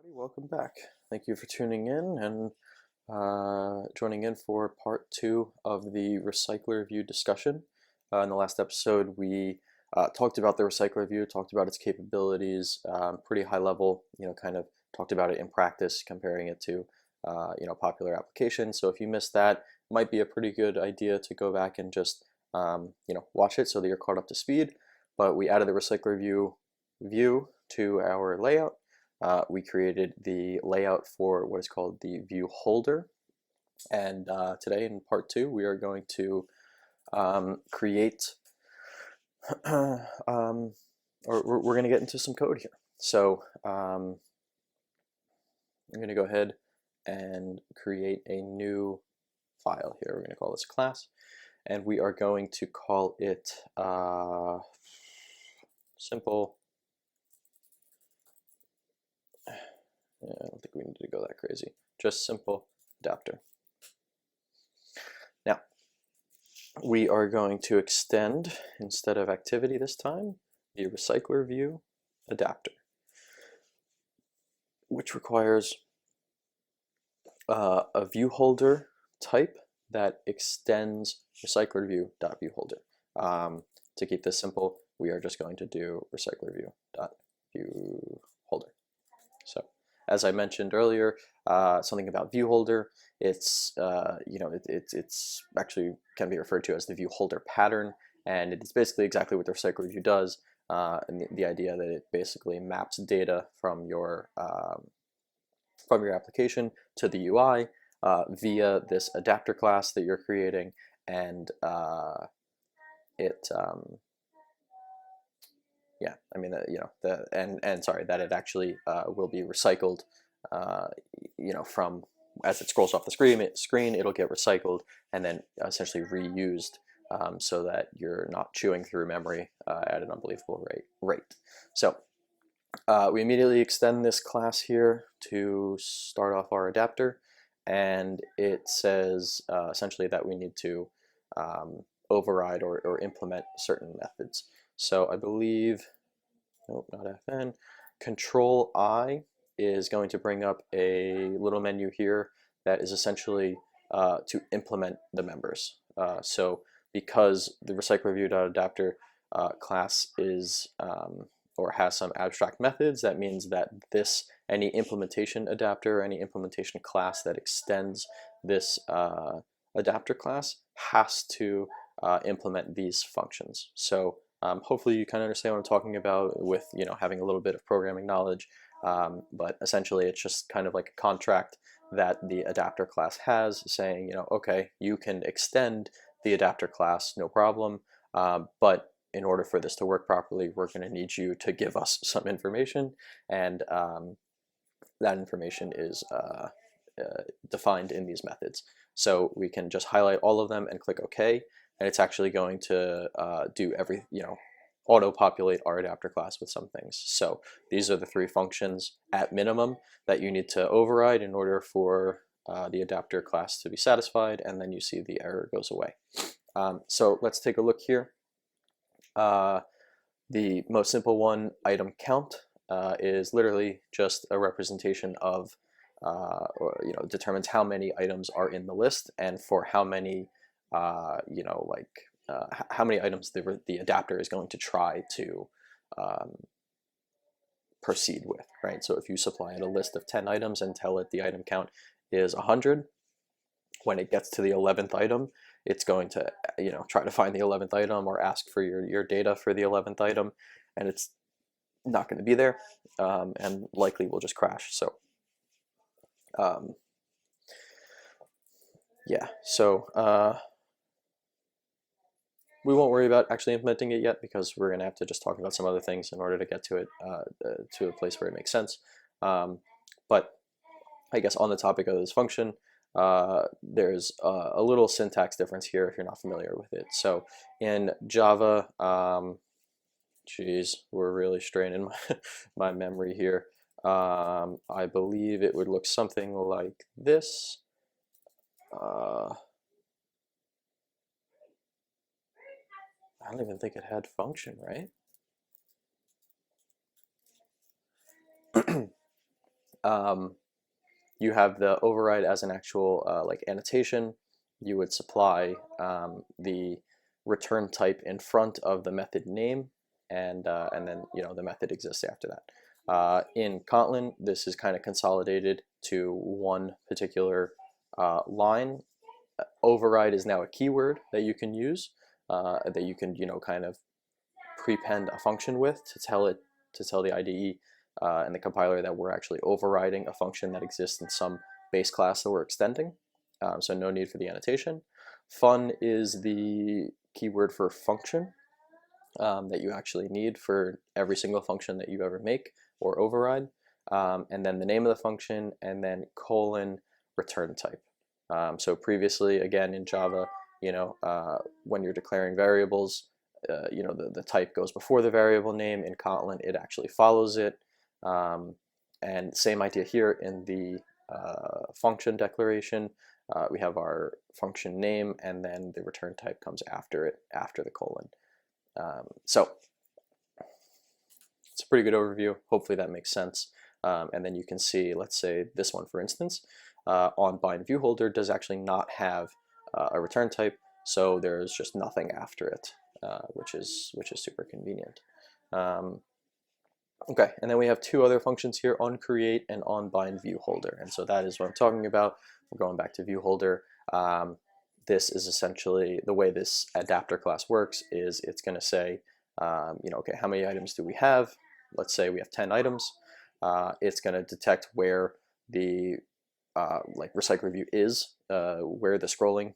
Welcome back. Thank you for tuning in and joining in for part 2 of the RecyclerView discussion. In the last episode, we talked about the RecyclerView, talked about its capabilities, pretty high level, kind of talked about it in practice, comparing it to, popular applications. So if you missed that, it might be a pretty good idea to go back and just, watch it so that you're caught up to speed. But we added the RecyclerView view to our layout. We created the layout for what is called the view holder, and today in part 2 we are going to create or we're going to get into some code here. So I'm going to go ahead and create a new file here. We're going to call this class, and we are going to call it simple. I don't think we need to go that crazy. Just simple adapter. Now, we are going to extend, instead of activity this time, the RecyclerView adapter, which requires a view holder type that extends RecyclerView.viewHolder. To keep this simple, we are just going to do RecyclerView.viewHolder. So, as I mentioned earlier, something about view holder. It's it's actually can be referred to as the view holder pattern, and it's basically exactly what the RecyclerView does. And the idea that it basically maps data from your application to the UI via this adapter class that you're creating, and yeah, I mean, that it actually will be recycled, from as it scrolls off the screen, it'll get recycled and then essentially reused, so that you're not chewing through memory at an unbelievable rate. So we immediately extend this class here to start off our adapter, and it says essentially that we need to override or implement certain methods. So I believe, nope, not FN, Control I is going to bring up a little menu here that is essentially to implement the members. So because the RecyclerView.adapter class is or has some abstract methods, that means that any implementation adapter, any implementation class that extends this adapter class has to implement these functions. So hopefully you kind of understand what I'm talking about with having a little bit of programming knowledge, but essentially it's just kind of like a contract that the adapter class has saying, okay, you can extend the adapter class, no problem, but in order for this to work properly, we're going to need you to give us some information, and that information is defined in these methods. So we can just highlight all of them and click OK, and it's actually going to do auto-populate our adapter class with some things. So these are the 3 functions at minimum that you need to override in order for the adapter class to be satisfied, and then you see the error goes away. So let's take a look here. The most simple one, item count, is literally just a representation of, determines how many items are in the list and for how many, how many items the adapter is going to try to proceed with, right? So if you supply it a list of 10 items and tell it the item count is 100, when it gets to the 11th item, it's going to try to find the 11th item or ask for your data for the 11th item, and it's not going to be there, and likely will just crash. So yeah, so we won't worry about actually implementing it yet, because we're going to have to just talk about some other things in order to get to it, to a place where it makes sense. But I guess on the topic of this function, there's a little syntax difference here if you're not familiar with it. So in Java, geez, we're really straining my memory here. I believe it would look something like this. I don't even think it had function, right? You have the override as an actual like annotation. You would supply the return type in front of the method name, and then the method exists after that. In Kotlin, this is kind of consolidated to one particular line. Override is now a keyword that you can use, that you can kind of prepend a function with to tell the IDE and the compiler that we're actually overriding a function that exists in some base class that we're extending. So no need for the annotation. Fun is the keyword for function that you actually need for every single function that you ever make or override. And then the name of the function, and then colon return type. So previously, again, in Java, when you're declaring variables, the type goes before the variable name. In Kotlin, it actually follows it. And same idea here in the function declaration. We have our function name, and then the return type comes after it, after the colon. So it's a pretty good overview. Hopefully that makes sense. And then you can see, let's say this one, for instance, Onbind view holder does actually not have a return type, so there's just nothing after it, which is super convenient. Okay, and then we have two other functions here, Oncreate and Onbind view holder, and so that is what I'm talking about. We're going back to view holder. This is essentially the way this adapter class works. Is it's going to say, okay, how many items do we have? Let's say we have 10 items. It's going to detect where the like RecyclerView is, where the scrolling,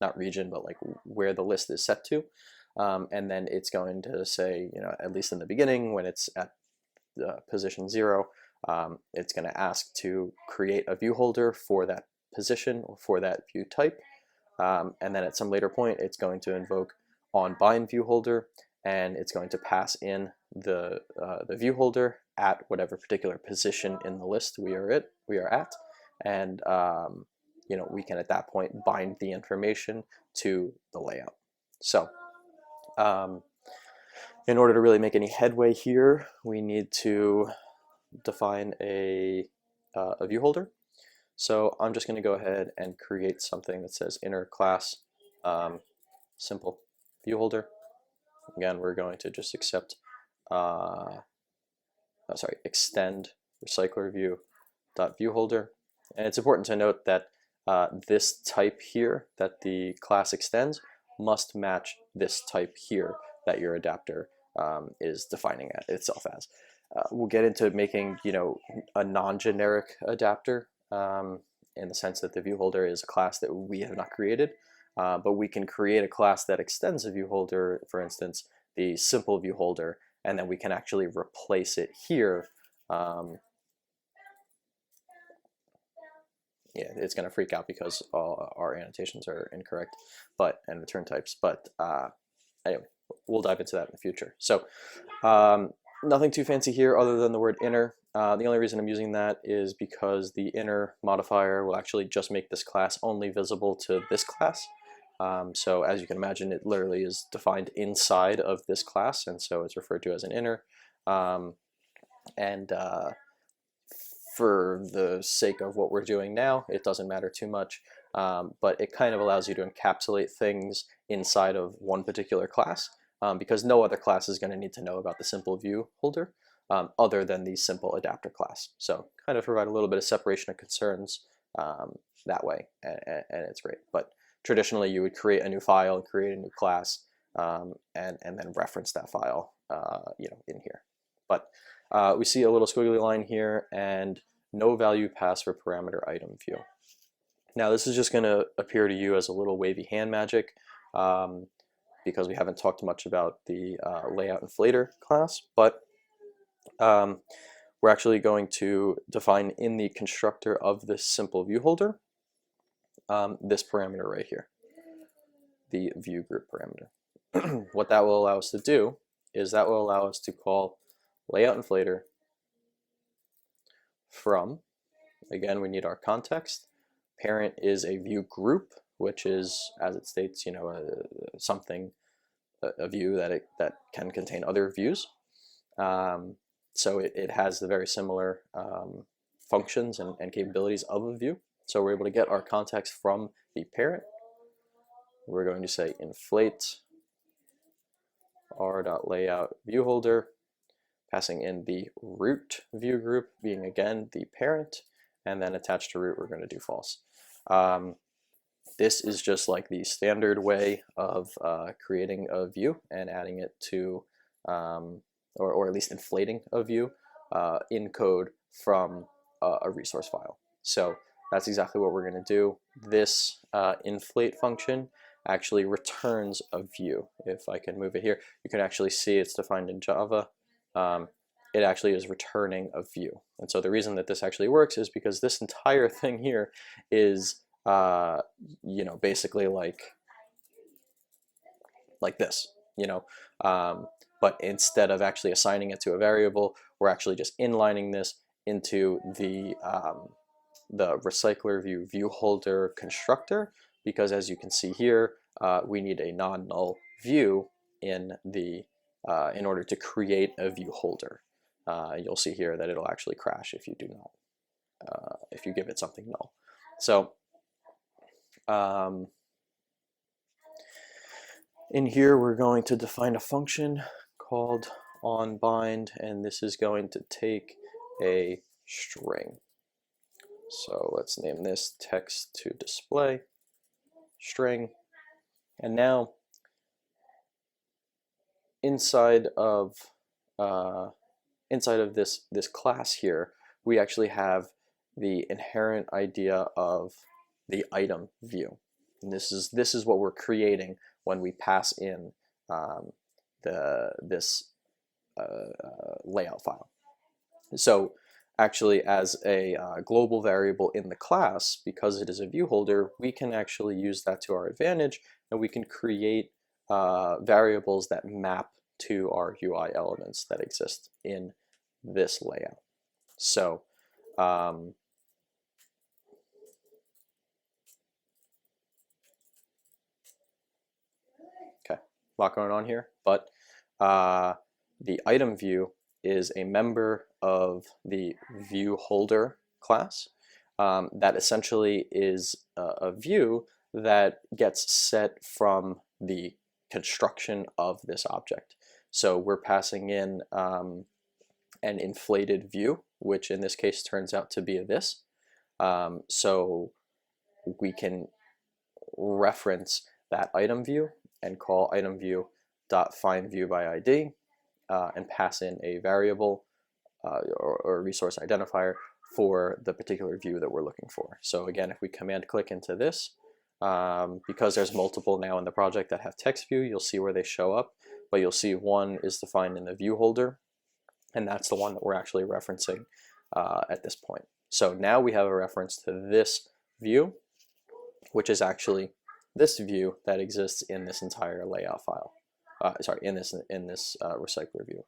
not region, but like where the list is set to. And then it's going to say, at least in the beginning, when it's at position 0, it's going to ask to create a view holder for that position or for that view type. And then at some later point, it's going to invoke Onbind view holder, and it's going to pass in the view holder at whatever particular position in the list we are at, and we can at that point bind the information to the layout. So in order to really make any headway here, we need to define a view holder. So I'm just going to go ahead and create something that says inner class simple view holder. Again, we're going to just accept, extend RecyclerView.viewHolder. And it's important to note that this type here that the class extends must match this type here that your adapter is defining itself as. We'll get into making, a non-generic adapter in the sense that the view holder is a class that we have not created, but we can create a class that extends a view holder, for instance, the simple view holder, and then we can actually replace it here. Yeah, it's going to freak out because all our annotations are incorrect, and return types. But anyway, we'll dive into that in the future. So nothing too fancy here other than the word inner. The only reason I'm using that is because the inner modifier will actually just make this class only visible to this class. So as you can imagine, it literally is defined inside of this class, and so it's referred to as an inner. For the sake of what we're doing now, it doesn't matter too much, but it kind of allows you to encapsulate things inside of one particular class, because no other class is going to need to know about the simple view holder other than the simple adapter class. So kind of provide a little bit of separation of concerns that way, and it's great. But traditionally, you would create a new file, create a new class, and then reference that file, in here. But we see a little squiggly line here, and no value passed for parameter item view. Now this is just going to appear to you as a little wavy hand magic because we haven't talked much about the layout inflator class, but we're actually going to define in the constructor of this simple view holder this parameter right here, the view group parameter. What that will allow us to do is that will allow us to call layout inflator from, again, we need our context. Parent is a view group, which is, as it states, a view that can contain other views. So it has the very similar functions and capabilities of a view. So we're able to get our context from the parent. We're going to say inflate r.layout view holder, passing in the root view group being again the parent, and then attached to root we're going to do false. This is just like the standard way of creating a view and adding it to, or at least inflating a view in code from a resource file. So that's exactly what we're going to do. This inflate function actually returns a view. If I can move it here, you can actually see it's defined in Java. It actually is returning a view. And so the reason that this actually works is because this entire thing here is you know, basically like this, you know, but instead of actually assigning it to a variable, we're actually just inlining this into the RecyclerView view holder constructor, because as you can see here, we need a non-null view in the in order to create a view holder. You'll see here that it'll actually crash if you do not, if you give it something null. So in here we're going to define a function called Onbind, and this is going to take a string. So let's name this text to display string. And now inside of this class here, we actually have the inherent idea of the item view. And this is what we're creating when we pass in this layout file. So actually, as a global variable in the class, because it is a view holder, we can actually use that to our advantage, and we can create variables that map to our UI elements that exist in this layout. So okay, a lot going on here, but the item view is a member of the view holder class that essentially is a view that gets set from the construction of this object. So we're passing in an inflated view, which in this case turns out to be this. So we can reference that item view and call item view dot find view by ID and pass in a variable or resource identifier for the particular view that we're looking for. So again, if we command click into this, because there's multiple now in the project that have text view, you'll see where they show up, but you'll see one is defined in the view holder, and that's the one that we're actually referencing at this point. So now we have a reference to this view, which is actually this view that exists in this entire layout file. Sorry, in this RecyclerView.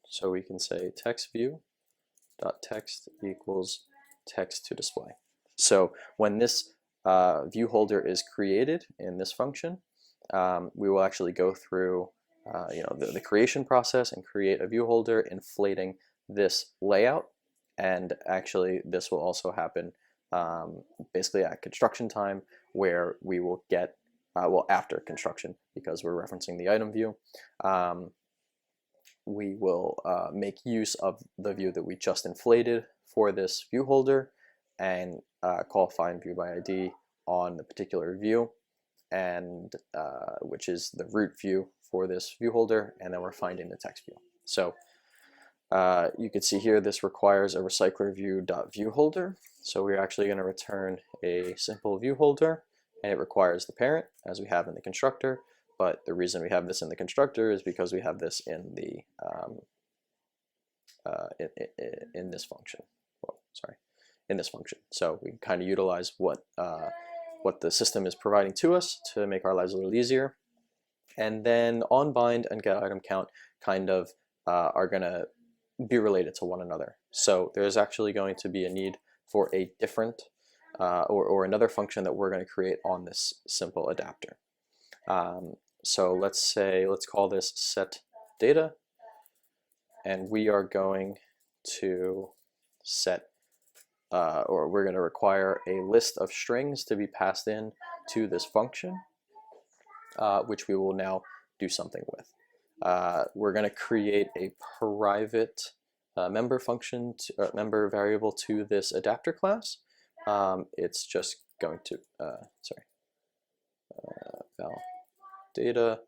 So we can say text view dot text equals text to display. So when this view holder is created in this function, we will actually go through you know, the creation process and create a view holder inflating this layout. And actually this will also happen basically at construction time, where we will get, well, after construction, because we're referencing the item view, we will make use of the view that we just inflated for this view holder and call find view by ID on the particular view, and which is the root view for this view holder, and then we're finding the text view. So you can see here this requires a RecyclerView.viewHolder. So we're actually going to return a simple view holder, and it requires the parent as we have in the constructor. But the reason we have this in the constructor is because we have this in the in this function. Well, sorry, in this function. So we kind of utilize what the system is providing to us to make our lives a little easier. And then onbind and getItemCount kind of are going to be related to one another. So there's actually going to be a need for a different or another function that we're going to create on this simple adapter. So let's call this set data, and we are going to set, or we're going to require a list of strings to be passed in to this function, which we will now do something with. We're going to create a private member function, member variable to this adapter class. It's just going to, val data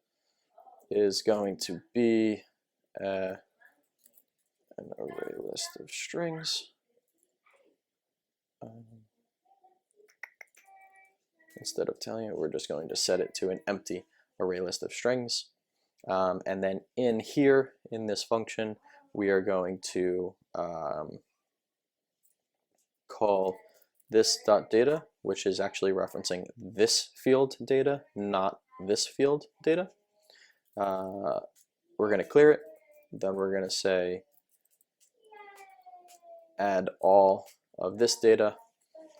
is going to be an array list of strings. Instead of telling it, we're just going to set it to an empty array list of strings. And then in here, in this function, we are going to call this .data, which is actually referencing this field data, not this field data. We're going to clear it. Then we're going to say add all of this data,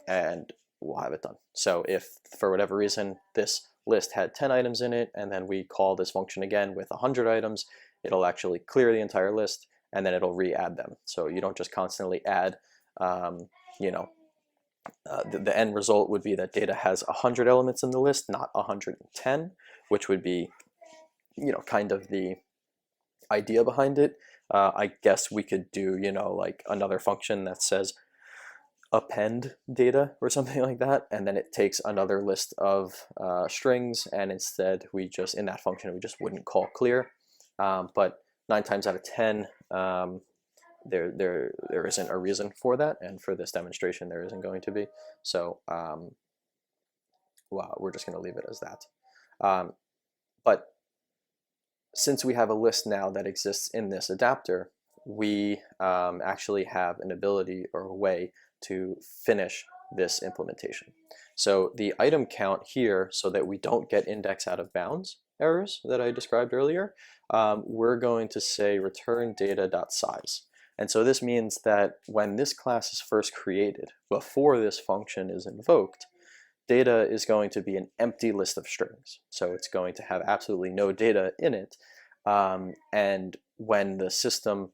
and we'll have it done. So if for whatever reason this list had 10 items in it, and then we call this function again with 100 items, it'll actually clear the entire list, and then it'll re-add them. So you don't just constantly add, you know, the end result would be that data has 100 elements in the list, not 110, which would be, you know, kind of the idea behind it. I guess we could do, you know, like another function that says append data or something like that, and then it takes another list of strings, and instead we just, in that function, we just wouldn't call clear. But 9 times out of 10, there isn't a reason for that, and for this demonstration there isn't going to be. So well, we're just going to leave it as that. But since we have a list now that exists in this adapter, we actually have an ability or a way to finish this implementation. So the item count here, so that we don't get index out of bounds errors that I described earlier, we're going to say return data.size. And so this means that when this class is first created, before this function is invoked, data is going to be an empty list of strings. So it's going to have absolutely no data in it. And when the system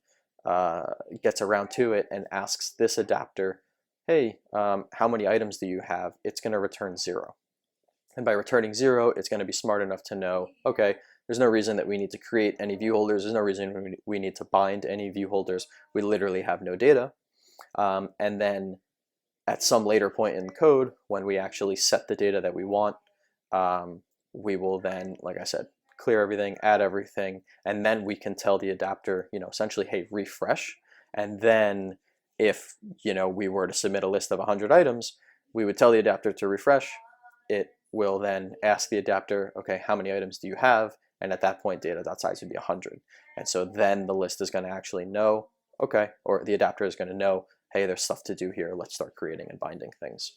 gets around to it and asks this adapter, hey, how many items do you have? It's going to return 0. And by returning 0, it's going to be smart enough to know, okay, there's no reason that we need to create any view holders. There's no reason we need to bind any view holders. We literally have no data. And then at some later point in the code, when we actually set the data that we want, we will then, like I said, clear everything, add everything, and then we can tell the adapter, you know, essentially, hey, refresh. And then if, you know, we were to submit a list of 100 items, we would tell the adapter to refresh. It will then ask the adapter, okay, how many items do you have? And at that point, data.size would be 100. And so then the list is going to actually know, okay, or the adapter is going to know, hey, there's stuff to do here. Let's start creating and binding things.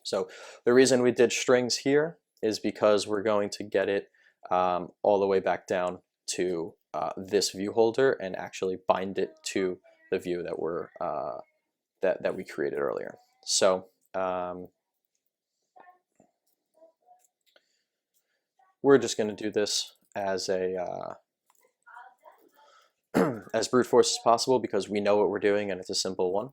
So the reason we did strings here is because we're going to get it all the way back down to this view holder and actually bind it to the view that we're that we created earlier. So we're just going to do this as a as brute force as possible, because we know what we're doing and it's a simple one.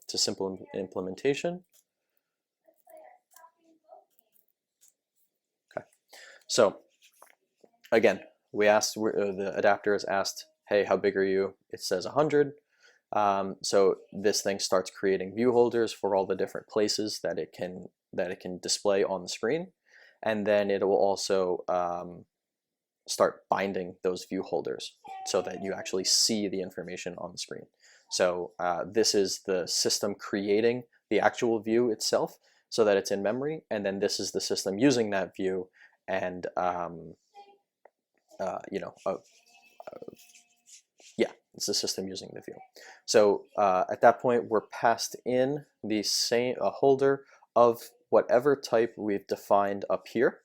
It's a simple implementation. Okay, so again, we asked, the adapter is asked, hey, how big are you? It says 100. So this thing starts creating view holders for all the different places that it can display on the screen, and then it will also start binding those view holders so that you actually see the information on the screen. So this is the system creating the actual view itself so that it's in memory, and then this is the system using that view and you know, yeah, it's the system using the view. So at that point, we're passed in the same holder of whatever type we've defined up here.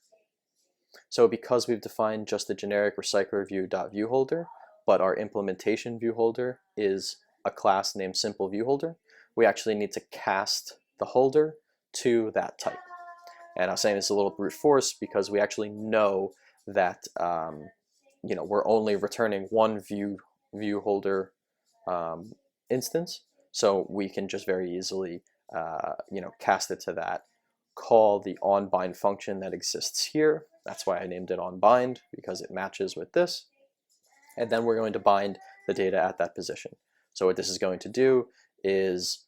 So because we've defined just the generic RecyclerView.viewHolder, but our implementation view holder is a class named SimpleViewHolder, we actually need to cast the holder to that type. And I was saying it's a little brute force because we actually know that we're only returning one view holder instance, so we can just very easily cast it to that, call the onbind function that exists here. That's why I named it onbind, because it matches with this. And then we're going to bind the data at that position. So what this is going to do is,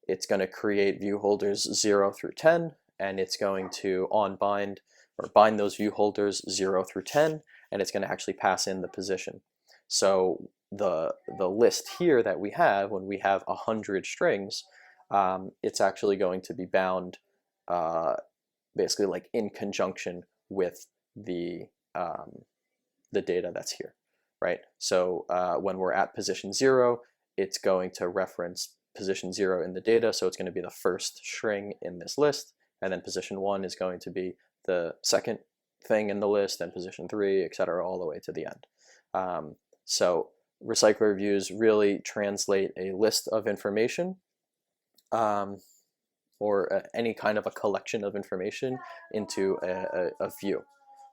it's going to create view holders 0 through 10, and it's going to onbind or bind those view holders 0 through 10, and it's going to actually pass in the position. So the list here that we have, when we have 100 strings, it's actually going to be bound basically like in conjunction with the data that's here, right? So when we're at position 0, it's going to reference position 0 in the data, so it's going to be the first string in this list, and then position 1 is going to be the second thing in the list, and position 3, etc., all the way to the end. So recycler views really translate a list of information or any kind of a collection of information into a view.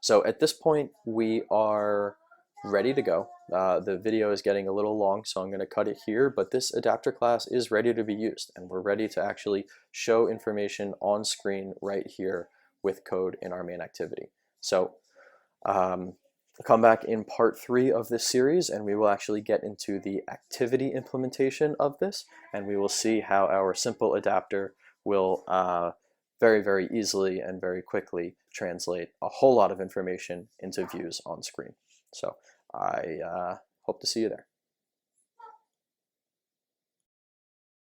So at this point, we are ready to go. The video is getting a little long, so I'm going to cut it here, but this adapter class is ready to be used, and we're ready to actually show information on screen right here with code in our main activity. So come back in part 3 of this series, and we will actually get into the activity implementation of this, and we will see how our simple adapter will very, very easily and very quickly translate a whole lot of information into views on screen. So I hope to see you there.